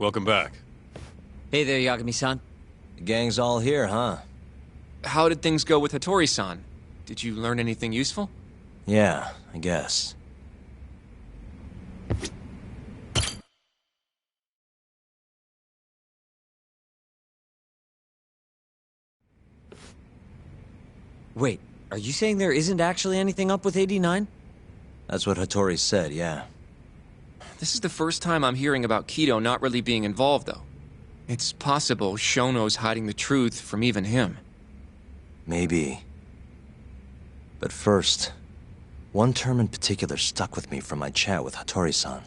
welcome back. Hey there, Yagami-san. The gang's all here, huh? How did things go with Hattori-san? Did you learn anything useful? Yeah, I guess. Wait, are you saying there isn't actually anything up with 89? That's what Hattori said, yeah. This is the first time I'm hearing about Kido not really being involved, though. It's possible Shono's hiding the truth from even him. Maybe. But first, one term in particular stuck with me from my chat with Hattori-san.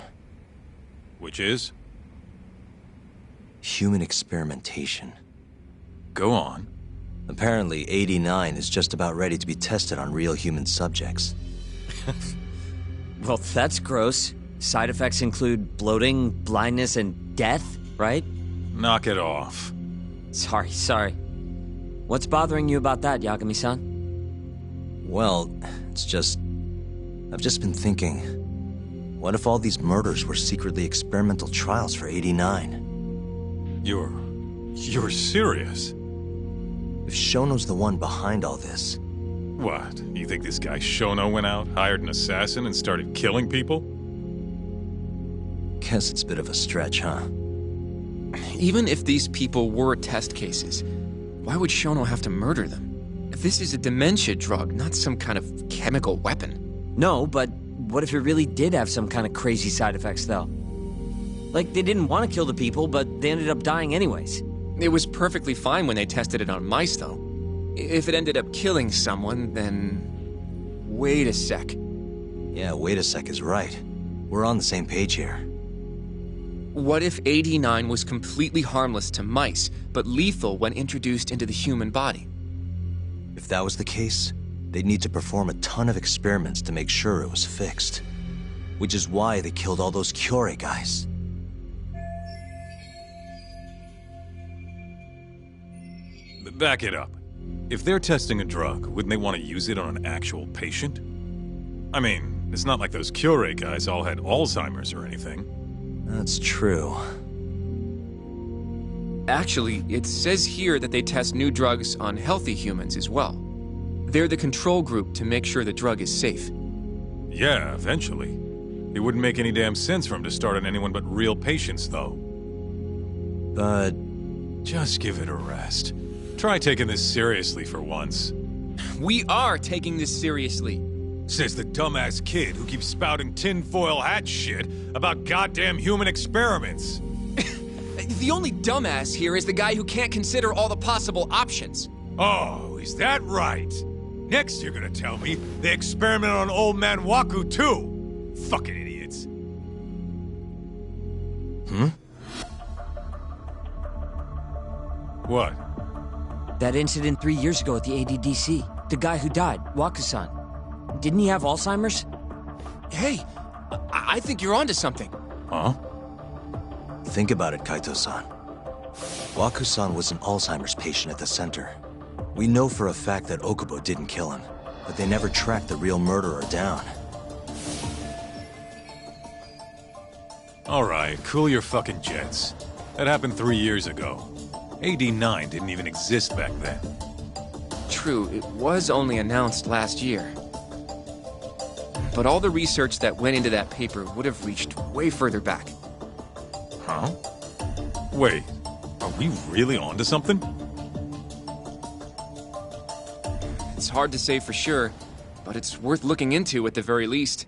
Which is? Human experimentation. Go on. Apparently, 89 is just about ready to be tested on real human subjects. Well, that's gross. Side effects include bloating, blindness, and death, right? Knock it off. Sorry. What's bothering you about that, Yagami-san? Well, it's just... I've just been thinking... What if all these murders were secretly experimental trials for 89? You're serious? If Shono's the one behind all this... What? You think this guy Shono went out, hired an assassin, and started killing people? Guess it's a bit of a stretch, huh? Even if these people were test cases, why would Shono have to murder them? This is a dementia drug, not some kind of chemical weapon. No, but what if it really did have some kind of crazy side effects, though? Like, they didn't want to kill the people, but they ended up dying anyways. It was perfectly fine when they tested it on mice, though. If it ended up killing someone, then... Wait a sec. Yeah, wait a sec is right. We're on the same page here. What if 89 was completely harmless to mice, but lethal when introduced into the human body? If that was the case, they'd need to perform a ton of experiments to make sure it was fixed. Which is why they killed all those Kyorei guys. Back it up. If they're testing a drug, wouldn't they want to use it on an actual patient? I mean, it's not like those Kyorei guys all had Alzheimer's or anything. That's true. Actually, it says here that they test new drugs on healthy humans as well. They're the control group to make sure the drug is safe. Yeah, eventually. It wouldn't make any damn sense for him to start on anyone but real patients, though. But... Just give it a rest. Try taking this seriously for once. We are taking this seriously. Says the dumbass kid who keeps spouting tinfoil hat shit about goddamn human experiments. The only dumbass here is the guy who can't consider all the possible options. Oh, is that right? Next you're gonna tell me they experimented on old man Waku too. Fucking idiots. What? That incident 3 years ago at the ADDC. The guy who died, Waku-san. Didn't he have Alzheimer's? Hey, I think you're onto something. Huh? think about it, Kaito-san. Waku-san was an Alzheimer's patient at the center. We know for a fact that Okubo didn't kill him, but they never tracked the real murderer down. Alright, cool your fucking jets. That happened 3 years ago. AD9 didn't even exist back then. True, it was only announced last year. But all the research that went into that paper would have reached way further back. Huh? Wait, are we really onto something? It's hard to say for sure, but it's worth looking into at the very least.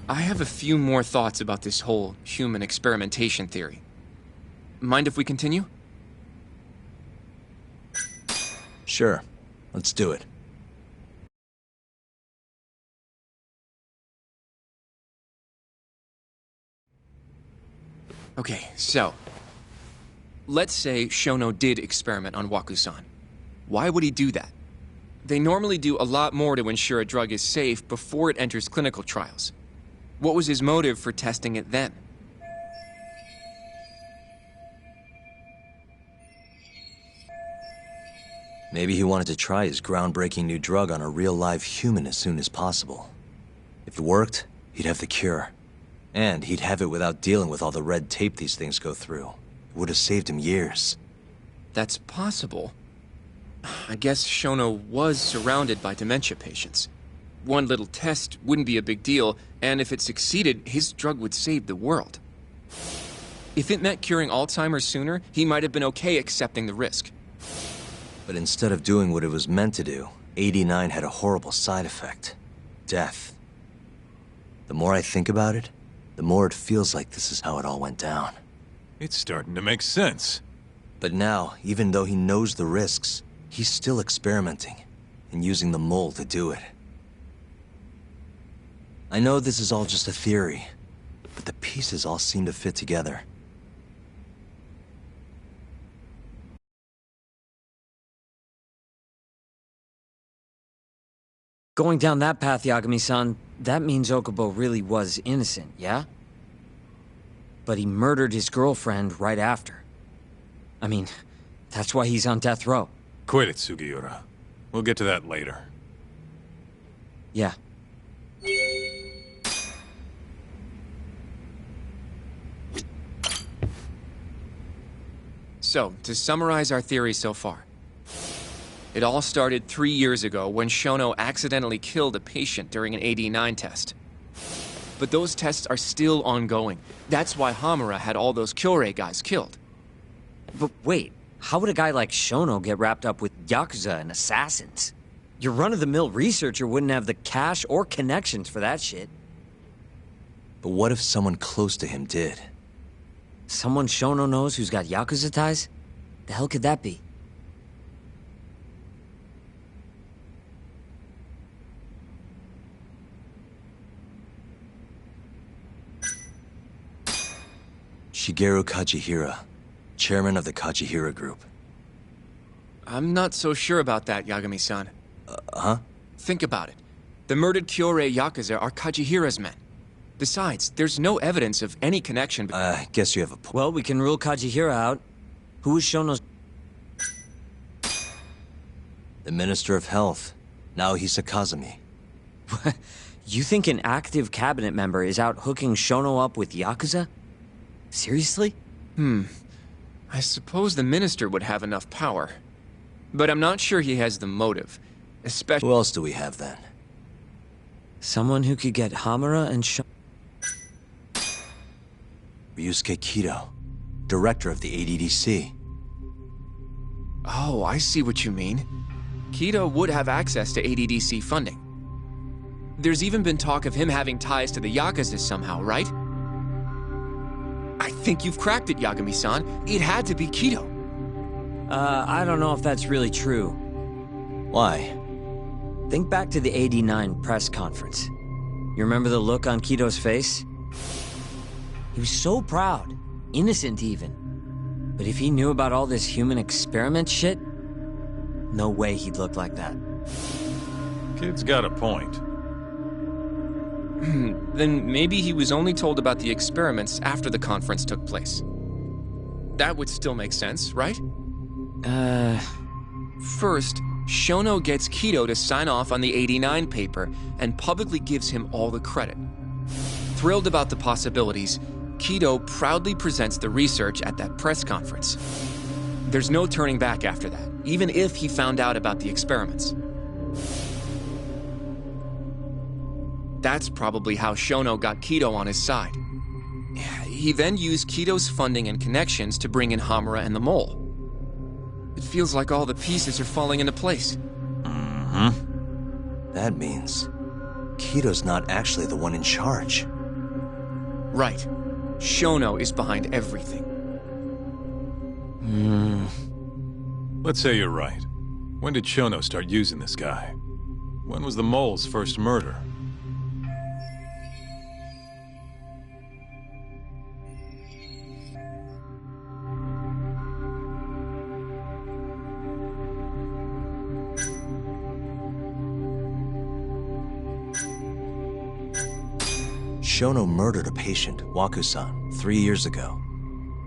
I have a few more thoughts about this whole human experimentation theory. Mind if we continue? Sure. Let's do it. Okay, so... let's say Shono did experiment on Waku-san. Why would he do that? They normally do a lot more to ensure a drug is safe before it enters clinical trials. What was his motive for testing it then? Maybe he wanted to try his groundbreaking new drug on a real live human as soon as possible. If it worked, he'd have the cure. And he'd have it without dealing with all the red tape these things go through. It would have saved him years. That's possible. I guess Shono was surrounded by dementia patients. One little test wouldn't be a big deal, and if it succeeded, his drug would save the world. If it meant curing Alzheimer's sooner, he might have been okay accepting the risk. But instead of doing what it was meant to do, 89 had a horrible side effect. Death. The more I think about it, the more it feels like this is how it all went down. It's starting to make sense. But now, even though he knows the risks, he's still experimenting and using the mole to do it. I know this is all just a theory, but the pieces all seem to fit together. Going down that path, Yagami-san, that means Okubo really was innocent, yeah? But he murdered his girlfriend right after. I mean, that's why he's on death row. Quit it, Sugiura. We'll get to that later. Yeah. So, to summarize our theory so far. It all started 3 years ago when Shono accidentally killed a patient during an AD9 test. But those tests are still ongoing. That's why Hamura had all those Kyorei guys killed. But wait, how would a guy like Shono get wrapped up with Yakuza and assassins? Your run-of-the-mill researcher wouldn't have the cash or connections for that shit. But what if someone close to him did? Someone Shono knows who's got Yakuza ties? The hell could that be? Shigeru Kajihira, chairman of the Kajihira Group. I'm not so sure about that, Yagami-san. Huh? Think about it. The murdered Kyorei Yakuza are Kajihira's men. Besides, there's no evidence of any connection I guess you have a point. Well, we can rule Kajihira out. Who is Shono's... The Minister of Health, Naohisa Kazumi. You think an active cabinet member is out hooking Shono up with Yakuza? Seriously? I suppose the minister would have enough power. But I'm not sure he has the motive. Especially... Who else do we have then? Someone who could get Hamura and Shono... Ryusuke Kido, director of the ADDC. Oh, I see what you mean. Kido would have access to ADDC funding. There's even been talk of him having ties to the Yakuza somehow, right? I think you've cracked it, Yagami-san. It had to be Kido. I don't know if that's really true. Why? Think back to the '89 press conference. You remember the look on Kido's face? He was so proud, innocent even. But if he knew about all this human experiment shit, no way he'd look like that. Kid's got a point. Then maybe he was only told about the experiments after the conference took place. That would still make sense, right? First, Shono gets Kido to sign off on the '89 paper and publicly gives him all the credit. Thrilled about the possibilities, Kido proudly presents the research at that press conference. There's no turning back after that, even if he found out about the experiments. That's probably how Shono got Kido on his side. He then used Kido's funding and connections to bring in Hamura and the Mole. It feels like all the pieces are falling into place. That means Kido's not actually the one in charge. Right. Shono is behind everything. Let's say you're right. When did Shono start using this guy? When was the mole's first murder? Shono murdered a patient, Waku-san, 3 years ago.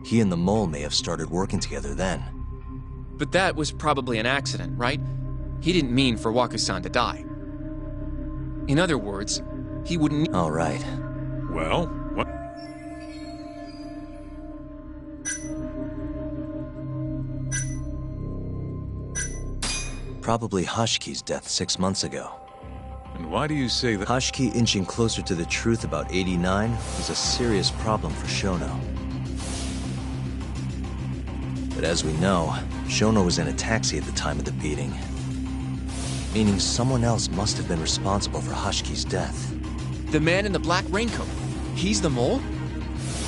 He and the mole may have started working together then. But that was probably an accident, right? He didn't mean for Waku-san to die. In other words, he wouldn't... All right. Well, what? Probably Hashiki's death 6 months ago. And why do you say that? Hashiki inching closer to the truth about 89 was a serious problem for Shono. But as we know, Shono was in a taxi at the time of the beating. Meaning someone else must have been responsible for Hashiki's death. The man in the black raincoat. He's the mole?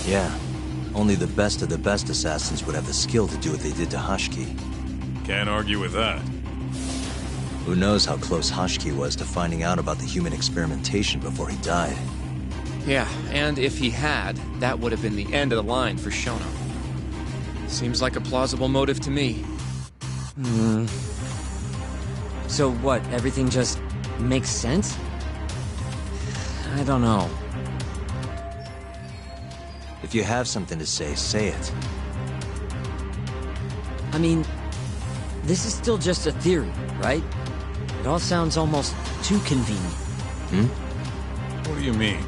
Yeah. Only the best of the best assassins would have the skill to do what they did to Hashiki. Can't argue with that. Who knows how close Hashiki was to finding out about the human experimentation before he died. Yeah, and if he had, that would have been the end of the line for Shono. Seems like a plausible motive to me. So what, everything just makes sense? I don't know. If you have something to say it. I mean, this is still just a theory, right? It all sounds almost too convenient. What do you mean?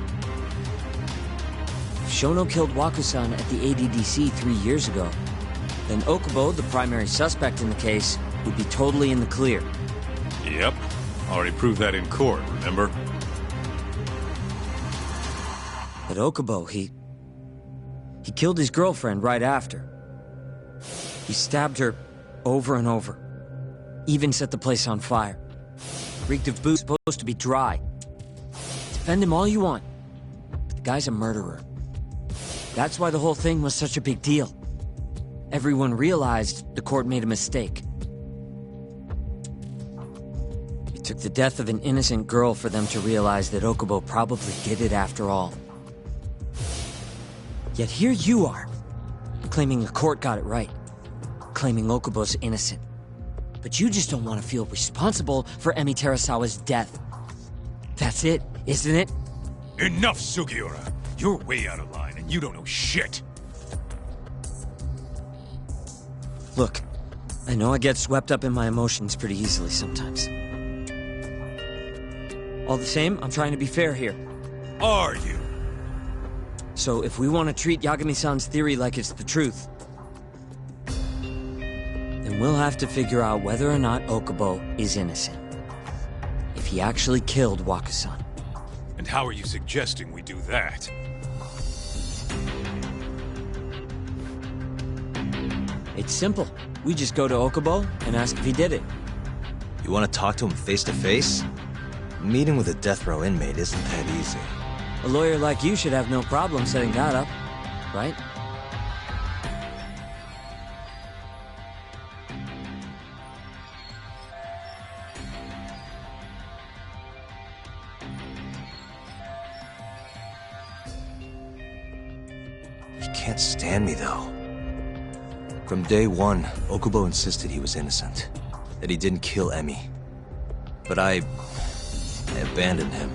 If Shono killed Waku-san at the ADDC 3 years ago, then Okubo, the primary suspect in the case, would be totally in the clear. Yep. Already proved that in court, remember? But Okubo, he killed his girlfriend right after. He stabbed her over and over. Even set the place on fire. Reeked of booze, supposed to be dry. Defend him all you want, but the guy's a murderer. That's why the whole thing was such a big deal. Everyone realized the court made a mistake. It took the death of an innocent girl for them to realize that Okubo probably did it after all. Yet here you are, claiming the court got it right, claiming Okubo's innocent. But you just don't want to feel responsible for Emi Terasawa's death. That's it, isn't it? Enough, Sugiura! You're way out of line, and you don't know shit! Look, I know I get swept up in my emotions pretty easily sometimes. All the same, I'm trying to be fair here. Are you? So if we want to treat Yagami-san's theory like it's the truth, then we'll have to figure out whether or not Okubo is innocent. If he actually killed Waku-san. And how are you suggesting we do that? It's simple. We just go to Okubo and ask if he did it. You want to talk to him face to face? Meeting with a death row inmate isn't that easy. A lawyer like you should have no problem setting that up, right? He can't stand me, though. From day one, Okubo insisted he was innocent, that he didn't kill Emi. But I abandoned him.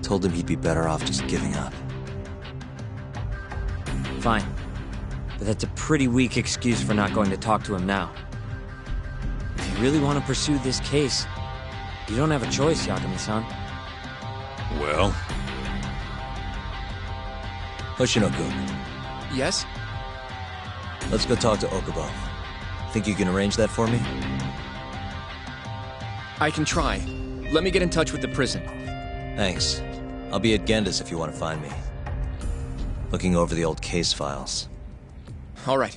Told him he'd be better off just giving up. Fine. But that's a pretty weak excuse for not going to talk to him now. If you really want to pursue this case, you don't have a choice, Yagami-san. Well? Hoshino-kun, Yes? let's go talk to Okubo. Think you can arrange that for me? I can try. Let me get in touch with the prison. Thanks. I'll be at Genda's if you want to find me. Looking over the old case files. All right.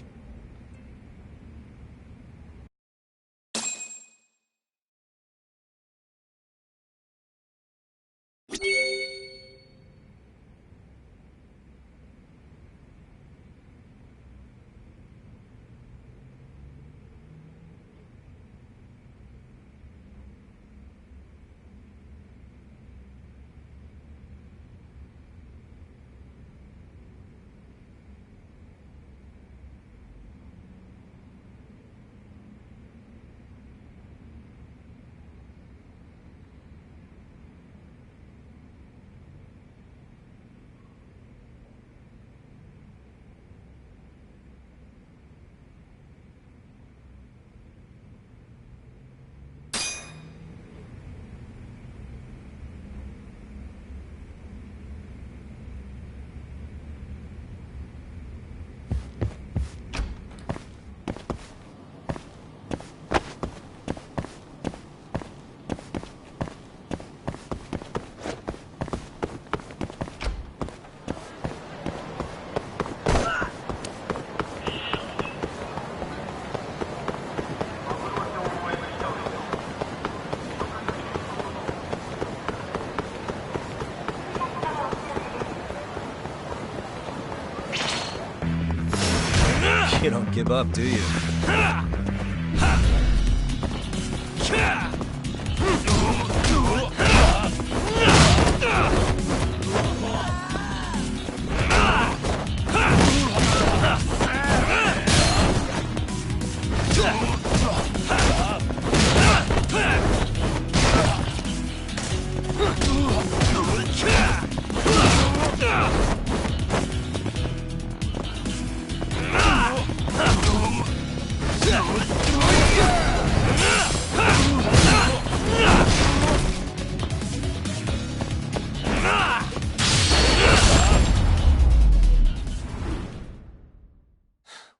give up, do you?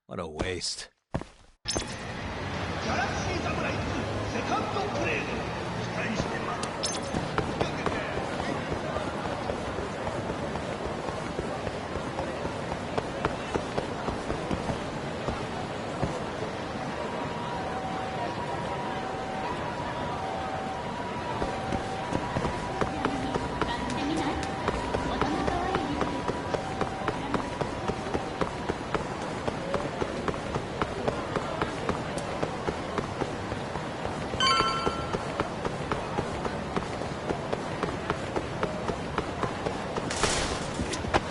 What a waste. ギャラクシーサムライ2セカンドプレイで期待して